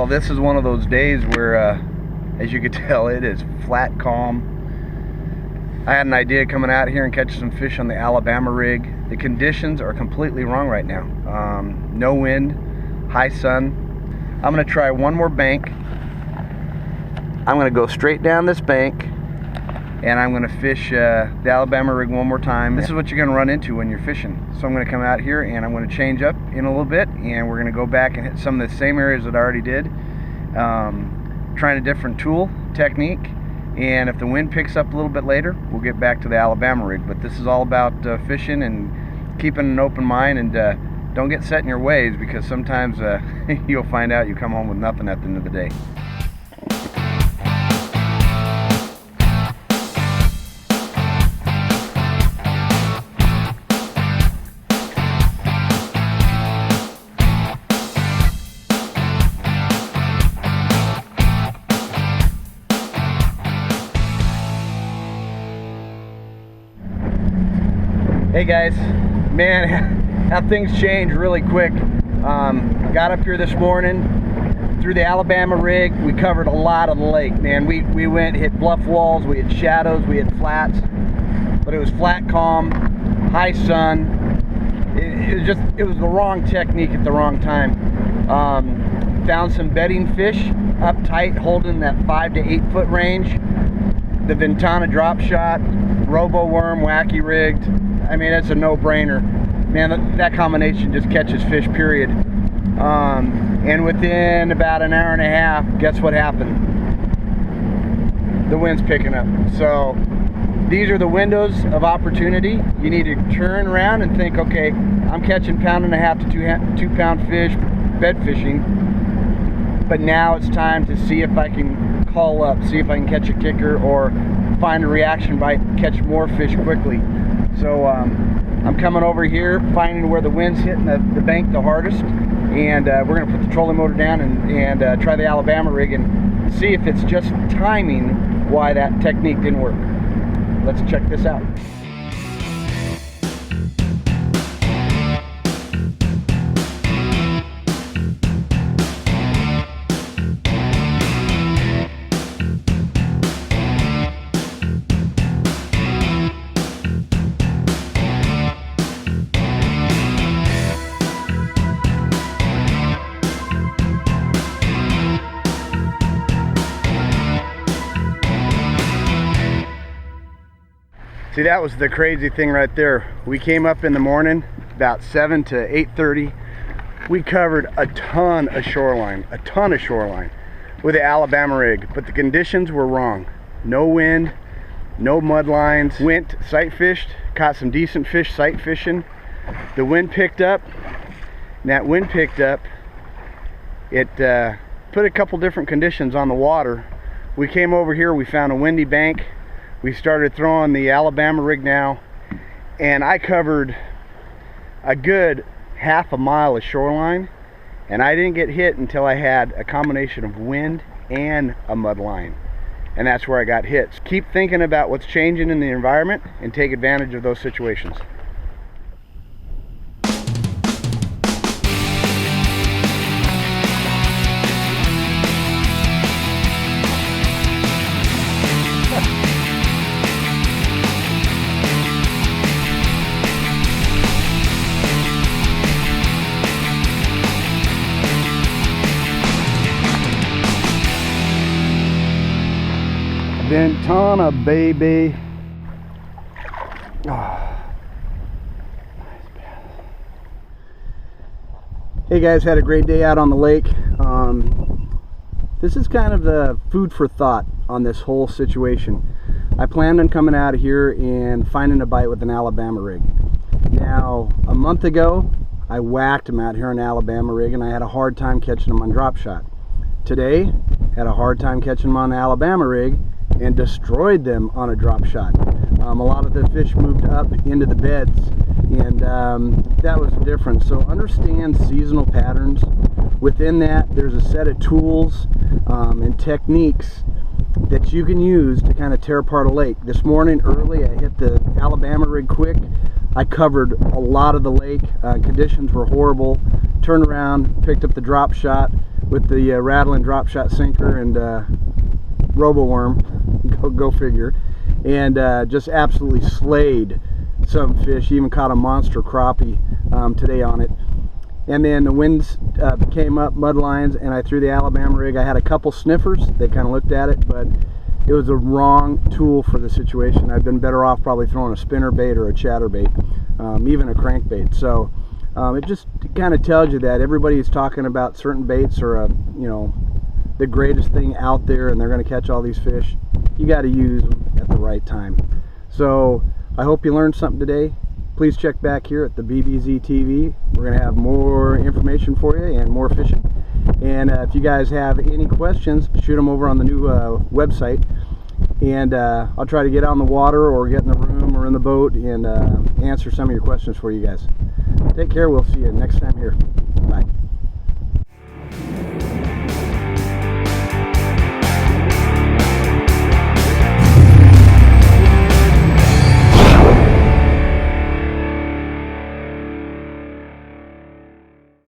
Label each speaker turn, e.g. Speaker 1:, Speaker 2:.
Speaker 1: Well, this is one of those days where, as you can tell, it is flat calm. I had an idea coming out here and catching some fish on the Alabama rig. The conditions are completely wrong right now. No wind, high sun. I'm gonna try one more bank. I'm gonna go straight down this bank and I'm gonna fish the Alabama rig one more time. This is what you're gonna run into when you're fishing. So I'm gonna come out here and I'm gonna change up in a little bit, and we're gonna go back and hit some of the same areas that I already did. Trying a different tool, technique, and if the wind picks up a little bit later, we'll get back to the Alabama rig. But this is all about fishing and keeping an open mind, and don't get set in your ways, because sometimes you'll find out you come home with nothing at the end of the day. Hey guys, man, how things change really quick. Got up here this morning through the Alabama rig. We covered a lot of the lake, man. We went, hit bluff walls, we had shadows, we had flats, but it was flat calm, high sun. It was the wrong technique at the wrong time. Found some bedding fish up tight, holding that 5 to 8 foot range. The Ventana drop shot, robo worm, wacky rigged. I mean, it's a no-brainer. Man, that combination just catches fish, period. And within about an hour and a half, guess what happened? The wind's picking up. So these are the windows of opportunity. You need to turn around and think, okay, I'm catching 1.5 to 2 pound fish, bed fishing, but now it's time to see if I can call up, see if I can catch a kicker or find a reaction bite, catch more fish quickly. So I'm coming over here, finding where the wind's hitting the bank the hardest, and we're going to put the trolling motor down and try the Alabama rig and see if it's just timing why that technique didn't work. Let's check this out. See, that was the crazy thing right there. We came up in the morning, about 7 to 8:30. We covered a ton of shoreline with the Alabama rig, but the conditions were wrong. No wind, no mud lines. Went sight fished, caught some decent fish sight fishing. The wind picked up, and that wind picked up, it put a couple different conditions on the water. We came over here, we found a windy bank. We started throwing the Alabama rig now, and I covered a good 1/2 mile of shoreline, and I didn't get hit until I had a combination of wind and a mud line, and that's where I got hit. Keep thinking about what's changing in the environment and take advantage of those situations. Ventana, baby. Oh. Hey guys, had a great day out on the lake. This is kind of the food for thought on this whole situation. I planned on coming out of here and finding a bite with an Alabama rig. Now, a month ago, I whacked him out here on an Alabama rig, and I had a hard time catching him on drop shot. Today, had a hard time catching him on the Alabama rig, and destroyed them on a drop shot. A lot of the fish moved up into the beds, and that was the difference. So understand seasonal patterns. Within that, there's a set of tools and techniques that you can use to kind of tear apart a lake. This morning early, I hit the Alabama rig quick. I covered a lot of the lake. Conditions were horrible. Turned around, picked up the drop shot, with the rattling drop shot sinker and robo worm, go figure, and just absolutely slayed some fish. Even caught a monster crappie today on it. And then the winds came up, mud lines, and I threw the Alabama rig. I had a couple sniffers. They kind of looked at it, but it was the wrong tool for the situation. I'd been better off probably throwing a spinner bait or a chatterbait, even a crankbait. So it just kind of tells you that everybody is talking about certain baits are the greatest thing out there, and they're going to catch all these fish. You got to use them at the right time. So I hope you learned something today. Please check back here at theBBZtv. We're going to have more information for you and more fishing. And if you guys have any questions, shoot them over on the new website. And I'll try to get out on the water or get in the room or in the boat and answer some of your questions for you guys. Take care. We'll see you next time here. Bye.